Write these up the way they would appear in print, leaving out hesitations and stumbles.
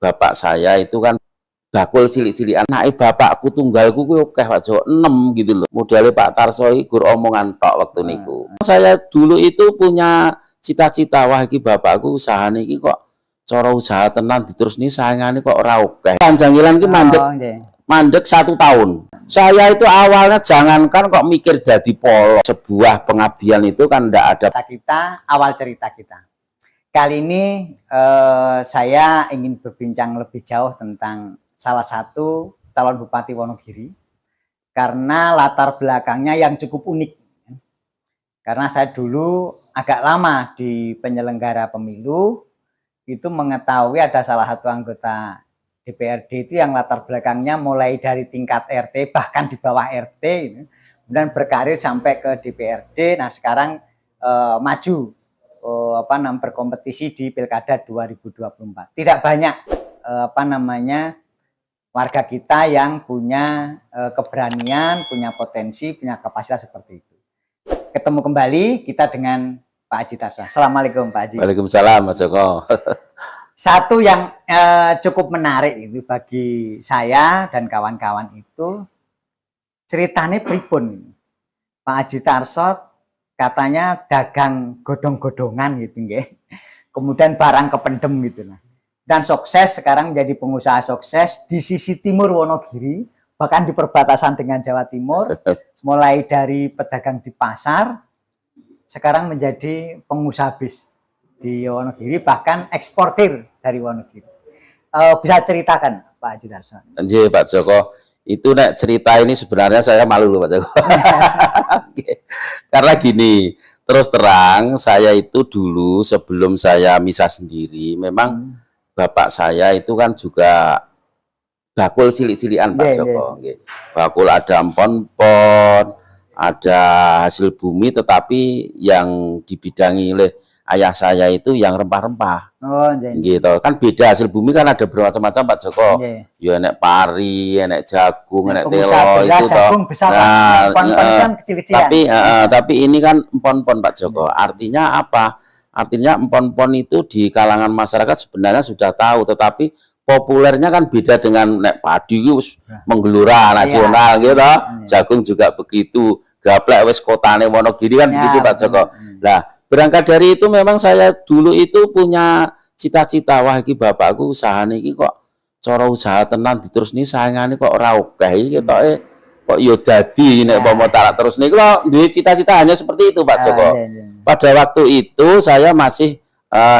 bapak saya itu kan bakul cilik-cilik anak bapakku tunggalku kuwi akeh Pak Jo 6 gitu loh. Modale Pak Tarso iki gur omongan tok waktu niku. Saya dulu itu punya cita-cita wah iki bapakku usahane iki kok cara usaha tenan diterusne saingane kok ora akeh. Janggilan ki mandek 1 tahun. Saya itu awalnya jangankan kok mikir jadi polo. Sebuah pengabdian itu kan ndak ada. Kita awal cerita kita. Kali ini saya ingin berbincang lebih jauh tentang salah satu calon Bupati Wonogiri karena latar belakangnya yang cukup unik. Karena saya dulu agak lama di penyelenggara pemilu itu mengetahui ada salah satu anggota DPRD itu yang latar belakangnya mulai dari tingkat RT bahkan di bawah RT kemudian berkarir sampai ke DPRD. Nah sekarang maju berkompetisi di Pilkada 2024. Tidak banyak warga kita yang punya keberanian, punya potensi, punya kapasitas seperti itu. Ketemu kembali kita dengan Pak Haji Tarso. Assalamualaikum Pak Haji. Waalaikumsalam Mas Joko. Satu yang cukup menarik itu bagi saya dan kawan-kawan itu ceritanya pripun. Pak Haji Tarso katanya dagang godong-godongan gitu nggih. Kemudian barang kependem gitu lah. Dan sukses sekarang menjadi pengusaha sukses di sisi timur Wonogiri, bahkan di perbatasan dengan Jawa Timur, mulai dari pedagang di pasar, sekarang menjadi pengusaha bis di Wonogiri, bahkan eksportir dari Wonogiri. Bisa ceritakan Pak Haji Tarso? Nggih Pak Joko, itu nek cerita ini sebenarnya saya malu loh Pak Joko. Karena gini, terus terang saya itu dulu sebelum saya misah sendiri, memang bapak saya itu kan juga bakul cilik-cilikan Pak Joko. Bakul ada empon-pon, ada hasil bumi, tetapi yang dibidangi oleh ayah saya itu yang rempah-rempah. Gitu. Kan beda, hasil bumi kan ada bermacam-macam Pak Joko. Ya enek pari, enek jagung, enek telo itu toh. Nah, tapi ini kan empon-pon Pak Joko. Artinya apa? Artinya empon-empon itu di kalangan masyarakat sebenarnya sudah tahu, tetapi populernya kan beda dengan nek padi wis menggelora nasional gitu. Jagung juga begitu. Gaplek wis kotane Wonogiri kan begitu Pak Joko. Nah, berangkat dari itu memang saya dulu itu punya cita-cita wah iki bapakku usahane iki kok cara usaha tenan diterusne saingane kok ora akeh iki ketoke kok yo dadi nek umpama tak terus niku duwe cita-cita hanya seperti itu Pak Joko. Pada waktu itu saya masih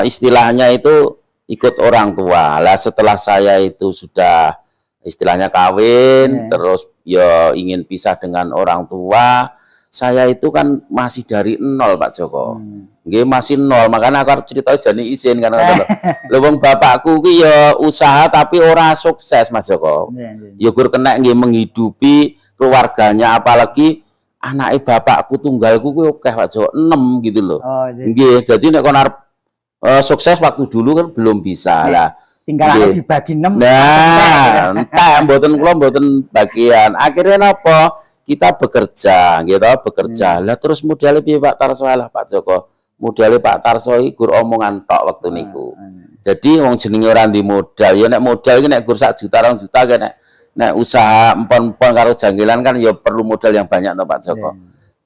istilahnya itu ikut orang tua. Lah setelah saya itu sudah istilahnya kawin, terus ya ingin pisah dengan orang tua, saya itu kan masih dari nol Pak Joko. Nggih masih nol, makanya aku harus cerita jane izin karena lho wong bapakku ki ya usaha tapi ora sukses Mas Joko. Ya gur kena nggih menghidupi keluarganya, apalagi anaknya bapakku tunggalku kuwi akeh Pak Joko 6 gitu loh. Nggih, jadi nek kon arep sukses waktu dulu kan belum bisa lah. Tinggal dibagi 6. Nah, entah mboten kula mboten bagian. Akhirnya napa? Kita bekerja, gitu, bekerja. Lah terus modalnya piye Pak Tarso lah Pak Joko. Modalnya Pak Tarso iki gur omongan tok waktu niku. Jadi wong jenenge ora ndi modal, ya nek modal iki nek gur 1 juta 2 juta nek usaha empon-empon karo janggilan kan ya perlu modal yang banyak toh Pak Joko.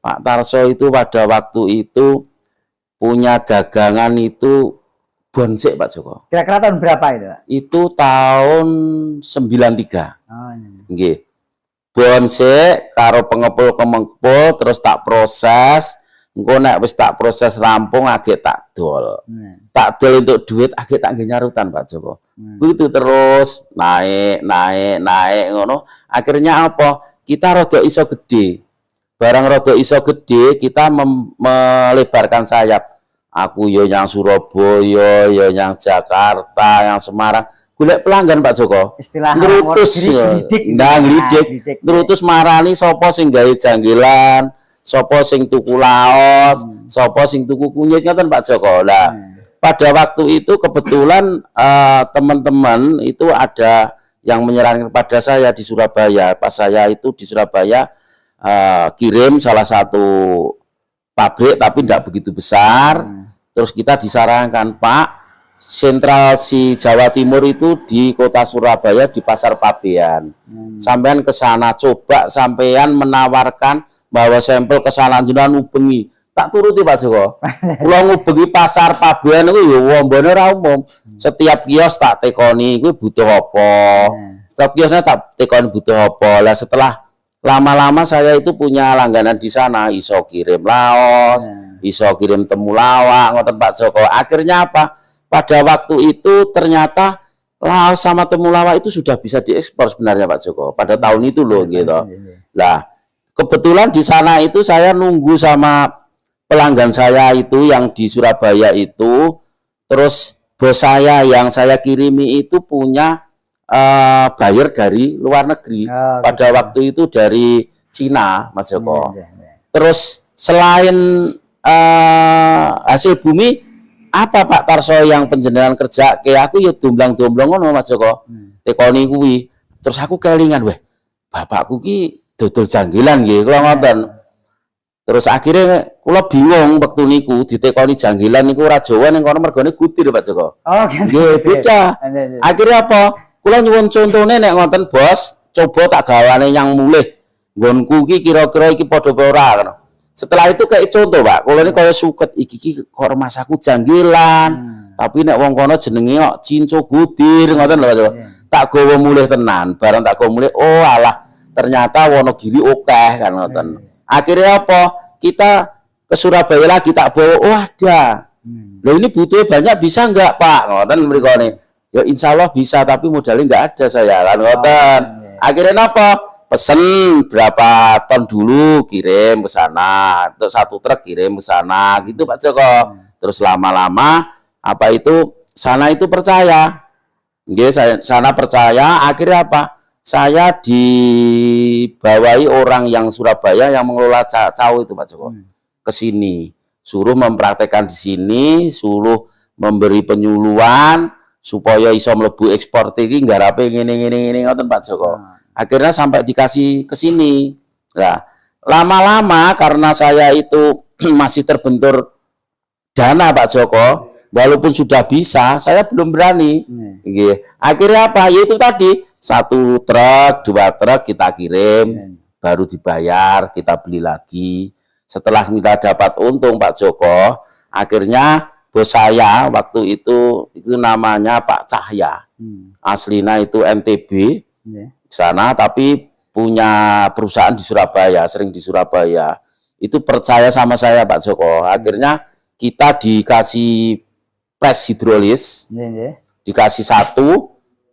Pak Tarso itu pada waktu itu punya dagangan itu bonsek Pak Joko. Kira-kira tahun berapa itu Pak? Itu tahun 93. Nggih. Bonsek karo pengepul-pengepul terus tak proses. Engko nek wis tak proses rampung agek tak dol. Tak dol untuk duit agek tak nggih nyarutan Pak Joko. Begitu terus naik ngono. Akhirnya apa? Kita rada iso gede. Barang rada iso gede, kita melebarkan sayap. Aku yo yang Surabaya, yo yang Jakarta, yang Semarang. Golek pelanggan Pak Joko. Istilah ngrutus ngelidik. Ngrutus marani sapa sing gawe janggilan, sapa sing tuku laos, sapa sing tuku kunyit ngoten Pak Joko. Lah, pada waktu itu kebetulan teman-teman itu ada yang menyerahkan kepada saya di Surabaya. Pas saya itu di Surabaya kirim salah satu pabrik tapi tidak begitu besar. Terus kita disarankan, Pak, sentral si Jawa Timur itu di kota Surabaya di Pasar Pabean. Sampean ke sana coba sampean menawarkan bahwa sampel ke sana jenengan ngubengi. Tak turuti Pak Joko. Kula ngubengi Pasar Pabean iku ya wombone ora umum. Setiap kios tak tekoni kuwi butuh apa. Setiap kiosnya tak tekoni butuh apa. Lah setelah lama-lama saya itu punya langganan di sana, iso kirim laos, iso kirim temulawak, ngoten Pak Joko. Akhirnya apa? Pada waktu itu ternyata laos sama temulawak itu sudah bisa diekspor sebenarnya Pak Joko. Pada tahun itu loh gitu. Nah, kebetulan di sana itu saya nunggu sama pelanggan saya itu yang di Surabaya itu, terus bos saya yang saya kirimi itu punya buyer dari luar negeri. Pada waktu itu dari Cina, Mas Joko. Terus selain hasil bumi, apa Pak Tarso yang penjenengan kerja ke aku ya domblang-domblong ngono Mas Joko. Tekoni kuwi. Terus aku kelingan, weh, bapakku ki dodol janggilan nggih, kula ngoten. Terus akhirnya kula bingung waktu niku ditekoni janggilan niku ora Jawa ning kono mergone Gutir Pak Joko. Oh, nggih, beda. Akhirnya apa? Kula nyuwun contone nek ngoten Bos, coba tak gawane yang mulih. Nggonku ki kira-kira iki padha apa ora ngono. Setelah itu kayak contoh Pak, kula ini kaya suket iki kok masaku janggilan. Tapi nek wong kono jenenge kok Cinco Gutir ngoten lho Pak Joko. Tak gawa mulih tenan, barang tak gawa mulih, oh alah ternyata Wonogiri akeh kan ngoten. Akhirnya apa? Kita ke Surabaya lagi tak bawa, oh ada. Loh ini butuhnya banyak bisa enggak Pak? Ngoten mriko ne. Ya insya Allah bisa tapi modalnya enggak ada saya kan ngoten. Akhirnya apa? Pesen berapa ton dulu kirim ke sana, untuk 1 truk kirim ke sana gitu Pak Joko. Terus lama-lama apa itu sana itu percaya. Nggih, sana percaya, akhirnya apa? Saya dibawai orang yang Surabaya yang mengelola Cao itu Pak Joko ke sini, suruh mempraktekkan di sini, suruh memberi penyuluhan supaya iso mlebu ekspor iki ngarape ngene ngoten Pak Joko. Akhirnya sampai dikasih ke sini. Nah, lama-lama karena saya itu masih terbentur dana Pak Joko, walaupun sudah bisa, saya belum berani. Akhirnya apa? Yaitu tadi 1 truk, 2 truk kita kirim, baru dibayar, kita beli lagi. Setelah kita dapat untung Pak Joko, akhirnya bos saya waktu itu namanya Pak Cahya. Aslinya itu NTB sana, tapi punya perusahaan di Surabaya, sering di Surabaya. Itu percaya sama saya Pak Joko. Akhirnya kita dikasih pres hidrolis, dikasih 1,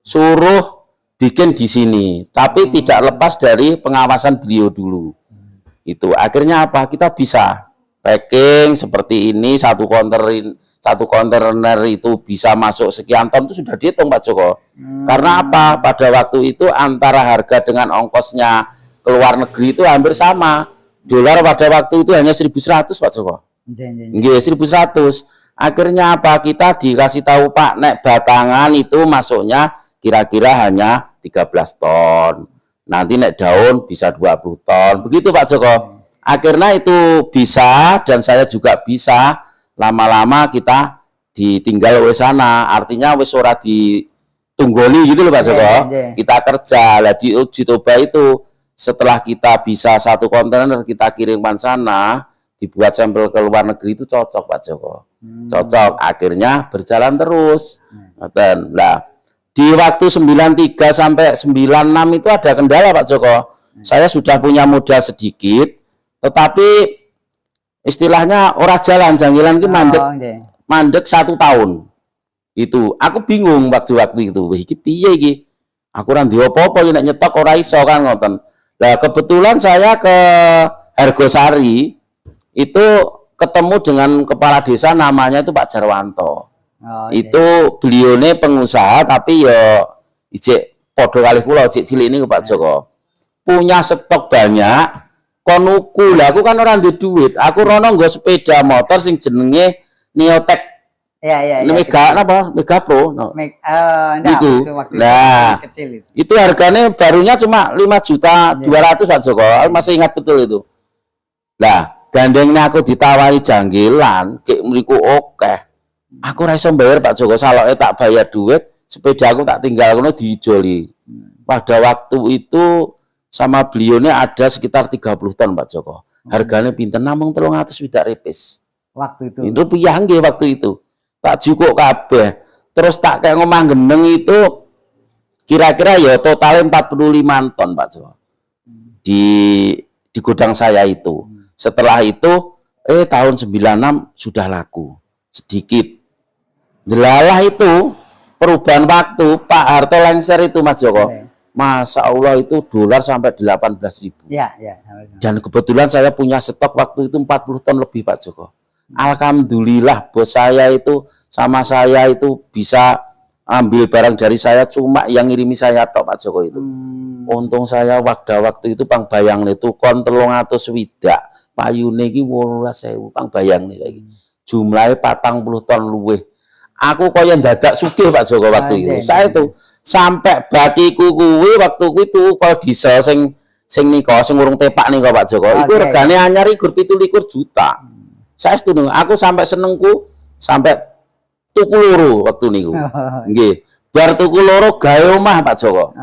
suruh bikin di sini, tapi tidak lepas dari pengawasan beliau dulu. Itu akhirnya apa? Kita bisa packing seperti ini, 1 kontainer itu bisa masuk sekian ton, itu sudah dihitung Pak Joko. Karena apa? Pada waktu itu antara harga dengan ongkosnya ke luar negeri itu hampir sama. Dolar pada waktu itu hanya 1.100 Pak Joko. Nggih, 1.100. Akhirnya apa? Kita dikasih tahu Pak, nek batangan itu masuknya kira-kira hanya 13 ton. Nanti nek daun bisa 20 ton. Begitu Pak Joko. Akhirnya itu bisa dan saya juga bisa. Lama-lama kita ditinggal oleh sana. Artinya wis ora ditunggoli gitu loh Pak Joko. Kita kerja. Lah di uji coba itu setelah kita bisa 1 kontainer kita kirimkan sana, dibuat sampel ke luar negeri itu cocok Pak Joko. Cocok. Akhirnya berjalan terus. Nah, di waktu 93 sampai 96 itu ada kendala Pak Joko. Saya sudah punya modal sedikit, tetapi istilahnya orang jalan janggilan ki mandek 1 tahun. Itu aku bingung waktu itu. Wih, iki piye iki? Aku ora ndek apa-apa nek nyetok ora iso kan ngoten. Lah kebetulan saya ke Argosari itu ketemu dengan kepala desa namanya itu Pak Jarwanto. Itu beliaunya pengusaha tapi ya ijek podo kali kula ijek cilik ini Pak Joko. Punya stok banyak, konuku lah aku kan orang di duit. Aku rono nggo sepeda motor sing jenenge Neotech. Mega apa? Mega Pro. Itu. Nah, kecil itu. Itu harganya barunya cuma 5.200.000 Pak Joko. Aku masih ingat betul itu. Nah, gandengnya aku ditawari janggilan, kayak mriku oke. Aku ora iso bayar Pak Joko, saloke tak bayar duit, sepeda aku tak tinggal kono diijoli. Pada waktu itu sama beliaunya ada sekitar 30 ton Pak Joko. Harganya pinten namung 300 swidak repis. Waktu itu. Itu piyah nggih waktu itu. Tak jukuk kabeh. Terus tak kayak ngomong gendeng itu kira-kira ya totalnya 45 ton Pak Joko. Di gudang saya itu. Setelah itu tahun 96 sudah laku sedikit. Delalah itu perubahan waktu Pak Harto lengser itu Mas Joko. Masya Allah itu dolar sampai 18.000. Ya. Dan kebetulan saya punya stok waktu itu 40 ton lebih Pak Joko. Alhamdulillah bos saya itu sama saya itu bisa ambil barang dari saya, cuma yang ngirimi saya tok Pak Joko itu. Untung saya waktu itu pang bayang itu kon 300 swidak. Payune iki 18.000 pang bayang nih saiki. Jumlahnya 40 ton luweh. Aku kaya dadak sugih Pak Joko waktu itu. Saya itu sampai batiku kuwi waktu kuwi tuh kalau diesel sing nika sing urung tepak nika Pak Joko. Iku regane anyar iku 17 juta. Saya setuju. Aku sampai senengku sampai tuku loro waktu niku. Nggih. Bar tuku loro gawe omah Pak Joko.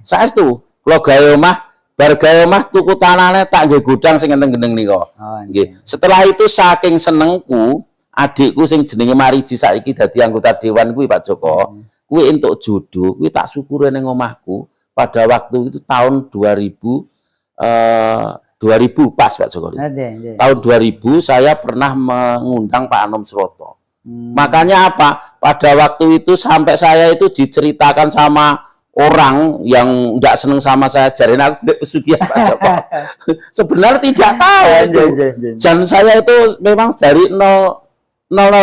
Saya setuju. Kalau gawe omah, bar gawe omah tuku tanahnya tak nggih gudang sing enten gendeng nika. Nggih. Setelah itu saking senengku, adikku sing jenenge Mariji saiki dadi anggota dewan kuwi Pak Joko. Kuwi entuk jodoh, kuwi tak syukuri ning omahku pada waktu itu tahun 2000 pas Pak Joko. Tahun 2000 saya pernah mengundang Pak Anom Suroto. Makanya apa? Pada waktu itu sampai saya itu diceritakan sama orang yang enggak seneng sama saya, jarin aku ndek pesugihan Pak Joko. Sebenarnya tidak tahu itu. Dan saya itu memang dari nol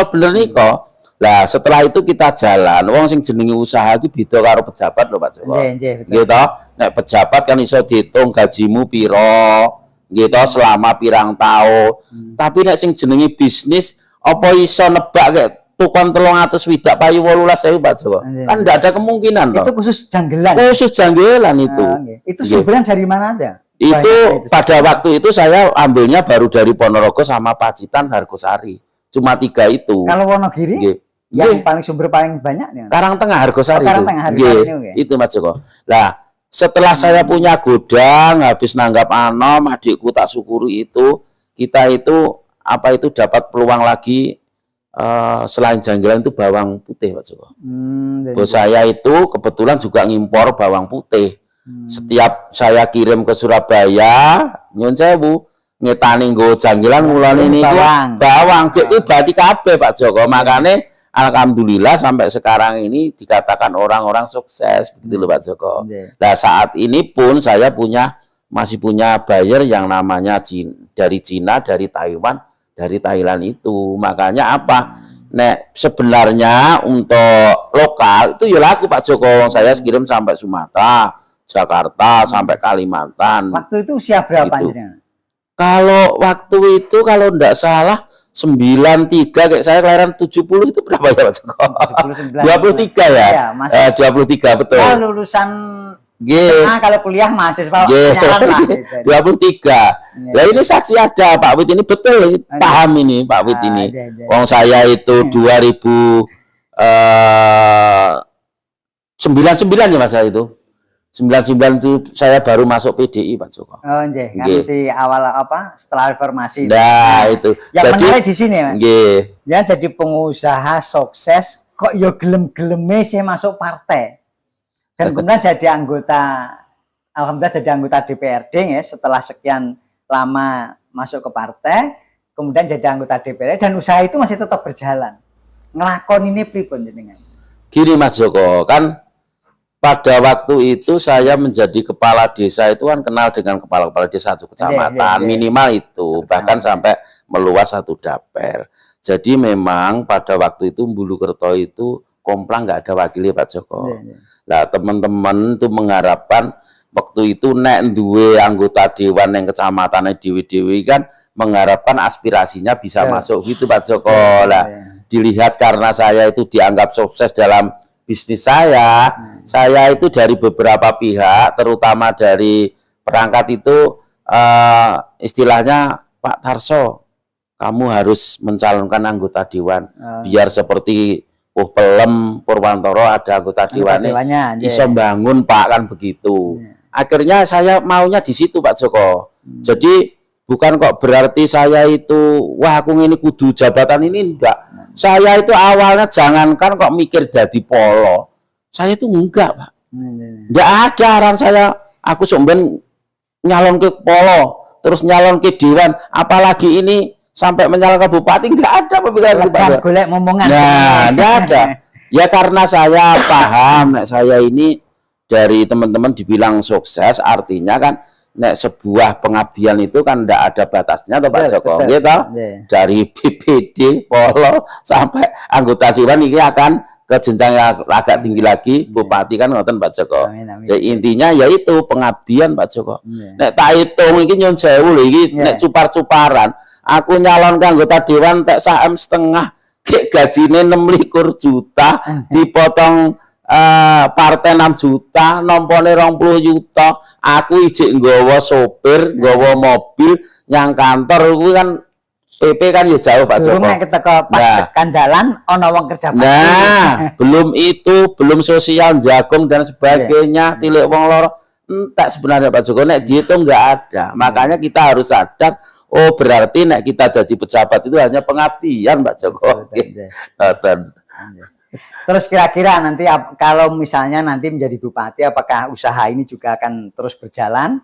bener niko. Lah setelah itu kita jalan, wong sing jenenge usaha iki beda karo pejabat lho Pak Joko. Gitu. Nek pejabat kan iso diitung gajimu piro, gitu selama pirang tahun. Tapi nek sing jenenge bisnis apa iso nebak kayak tukang 300 swidak payu 18.000 Pak Joko. Kan enggak ada kemungkinan loh. Itu khusus janggelan. Khusus janggelan itu. Itu sumbernya dari mana aja? Itu pada waktu itu saya ambilnya baru dari Ponorogo sama Pacitan Hargosari. Cuma 3 itu. Kalau Wonogiri yang paling sumber paling banyak nih. Karangtengah Hargosari. Karangtengah Hargosari itu Mas Joko. Lah, setelah saya punya gudang, habis nanggap Anom, adikku tak syukuri itu, kita itu apa itu dapat peluang lagi selain janggelan itu bawang putih Pak Joko. Bos saya itu kebetulan juga ngimpor bawang putih. Setiap saya kirim ke Surabaya, nyun sewu ngetani nggo janggelan mulane niku bawang iki badi kabeh Pak Joko. Makane alhamdulillah sampai sekarang ini dikatakan orang-orang sukses begitu loh Pak Joko. Nah, saat ini pun saya masih punya buyer yang namanya dari Cina, dari Taiwan, dari Thailand itu. Makanya apa? Nek sebenarnya untuk lokal itu ya laku Pak Joko. Saya kirim sampai Sumatera, Jakarta, sampai Kalimantan. Waktu itu usia berapa gitu. Kalau waktu itu kalau enggak salah 93 kayak saya kelahiran 70 itu berapa ya Pak Joko? 23 ya? Ya 23 betul. Nah, lulusan SMA kalau kuliah mahasiswa penyiaran lah. 23. Nah ini saksi ada Pak Wit ini betul paham ini Pak Wit ini. Wong saya itu 2099 ya Mas itu. 99 itu saya baru masuk PDI Pak Joko. Oh nggih, nganti awal apa setelah reformasi. Nah, itu. Yang jadi, menarik di sini, Mas. Nggih. Ya jadi pengusaha sukses kok yo gelem-geleme sih masuk partai. Dan kemudian jadi anggota, alhamdulillah jadi anggota DPRD ya setelah sekian lama masuk ke partai, kemudian jadi anggota DPRD dan usaha itu masih tetap berjalan. Ngelakon ini pripun jenengan? Gini Mas Joko, kan pada waktu itu saya menjadi kepala desa itu kan kenal dengan kepala-kepala desa satu kecamatan minimal itu bahkan sampai meluas satu dapel. Jadi memang pada waktu itu Bulukerto itu komplang nggak ada wakilnya Pak Joko. Nah teman-teman itu mengharapkan waktu itu nek duwe anggota dewan yang kecamatannya dewi-dewi kan mengharapkan aspirasinya bisa masuk gitu Pak Joko. Lah dilihat karena saya itu dianggap sukses dalam bisnis saya itu dari beberapa pihak, terutama dari perangkat itu istilahnya Pak Tarso, kamu harus mencalonkan anggota dewan biar seperti Pelem Purwantoro ada anggota dewannya iso bangun Pak, kan begitu. Akhirnya saya maunya di situ Pak Joko. Jadi bukan kok berarti saya itu wah aku ini kudu jabatan ini, enggak. Saya itu awalnya jangankan kok mikir jadi polo. Saya itu enggak Pak. Enggak ada arahan saya aku somben nyalon ke polo terus nyalon ke dewan, apalagi ini sampai menyalon ke bupati, enggak ada pemikiran itu Pak. Golek momongan. Nah, enggak ada. Ya karena saya paham saya ini dari teman-teman dibilang sukses, artinya kan nek sebuah pengabdian itu kan tidak ada batasnya toh Pak Joko, gitu. Dari BPD, Polo sampai anggota dewan ini akan ke jenjang yang agak tinggi lagi, bupati kan ngoten Pak Joko. Ya intinya yaitu pengabdian Pak Joko. Nek tak hitung iki nyun sewu lho iki nek cupar-cuparan, aku nyalon ke anggota dewan tak 1,5 M, gajine 26 juta, dipotong partai 6 juta, nompone 20 juta, aku ijik nggawa sopir, nggawa mobil, yang kantor itu kan PP kan ya jauh Pak Joko. Nek keteko pas tekan dalan ana wong kerja bakti. Nah, belum itu, belum sosial jagung dan sebagainya, tilik wong loro. Entek sebenarnya Pak Joko, nek dihitung nggak ada. Makanya kita harus sadar, oh berarti nek kita jadi pejabat itu hanya pengabdian Pak Joko. Terus kira-kira nanti kalau misalnya nanti menjadi bupati, apakah usaha ini juga akan terus berjalan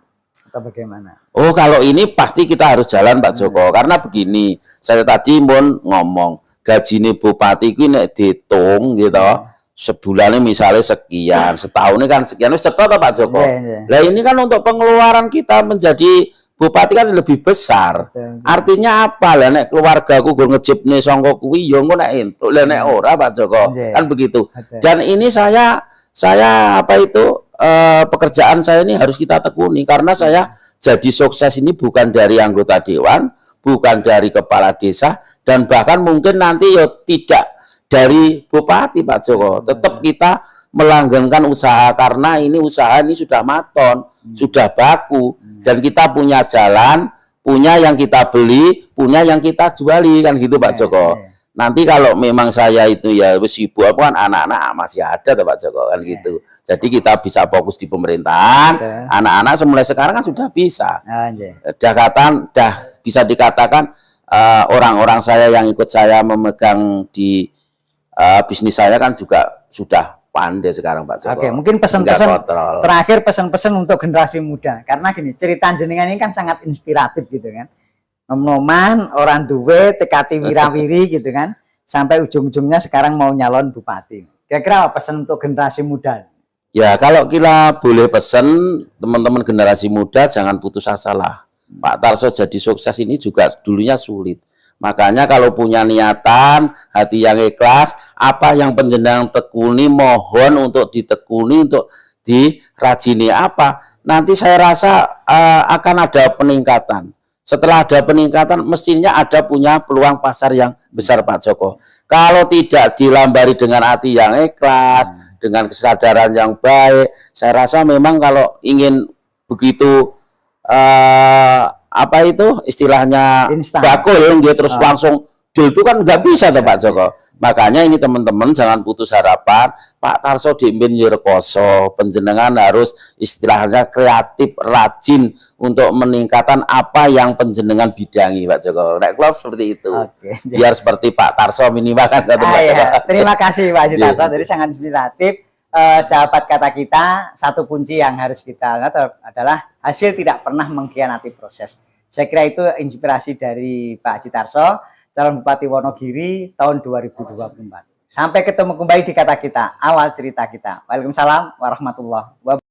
atau bagaimana? Oh kalau ini pasti kita harus jalan Pak Joko, karena begini, saya tadi mau ngomong gaji nih bupati ini nek dihitung gitu, sebulannya misalnya sekian, setahunnya kan sekian, setelah Pak Joko. Nah ini kan untuk pengeluaran kita menjadi bupati kan lebih besar. Artinya apa lah nek keluargaku gue ngejip nih songkok kuwi yo ngono nek entuk lah nek ora Pak Joko. Kan begitu. Dan ini saya apa itu pekerjaan saya ini harus kita tekuni karena saya jadi sukses ini bukan dari anggota dewan, bukan dari kepala desa dan bahkan mungkin nanti yo tidak dari bupati Pak Joko. Tetap kita melanggengkan usaha karena ini usaha ini sudah maton, sudah baku dan kita punya jalan, punya yang kita beli, punya yang kita juali kan gitu Pak Joko. Nanti kalau memang saya itu ya sibuk aku kan anak-anak masih ada tuh Pak Joko kan gitu. Jadi kita bisa fokus di pemerintahan. Anak-anak mulai sekarang kan sudah bisa. Dah bisa dikatakan orang-orang saya yang ikut saya memegang di bisnis saya kan juga sudah pandai sekarang Pak Joko. Oke, mungkin pesan-pesan terakhir, pesan-pesan untuk generasi muda. Karena gini, cerita jenengan ini kan sangat inspiratif gitu kan. Nom-noman, orang duwe, tekati wirawiri gitu kan. Sampai ujung-ujungnya sekarang mau nyalon bupati. Kira-kira apa pesan untuk generasi muda? Ya, kalau kita boleh pesan teman-teman generasi muda jangan putus asa lah. Pak Tarso jadi sukses ini juga dulunya sulit. Makanya kalau punya niatan, hati yang ikhlas, apa yang penjenengan tekuni, mohon untuk ditekuni, untuk dirajini apa. Nanti saya rasa akan ada peningkatan. Setelah ada peningkatan, mestinya ada punya peluang pasar yang besar Pak Joko. Kalau tidak dilambari dengan hati yang ikhlas, dengan kesadaran yang baik, saya rasa memang kalau ingin begitu apa itu istilahnya bakul dia terus langsung deal itu kan nggak bisa tuh Pak Joko. Makanya ini teman-teman jangan putus harapan. Pak Tarso diimbin rekoso, penjenengan harus istilahnya kreatif, rajin untuk meningkatkan apa yang penjenengan bidangi Pak Joko. Nek klub seperti itu. Biar seperti Pak Tarso minimal kan. Terima kasih Pak Haji Tarso, jadi sangat inspiratif. Sahabat kata kita, satu kunci yang harus kita lihat adalah hasil tidak pernah mengkhianati proses. Saya kira itu inspirasi dari Pak Haji Tarso, calon Bupati Wonogiri tahun 2024. Sampai ketemu kembali di kata kita, awal cerita kita. Waalaikumsalam warahmatullahi wabarakatuh.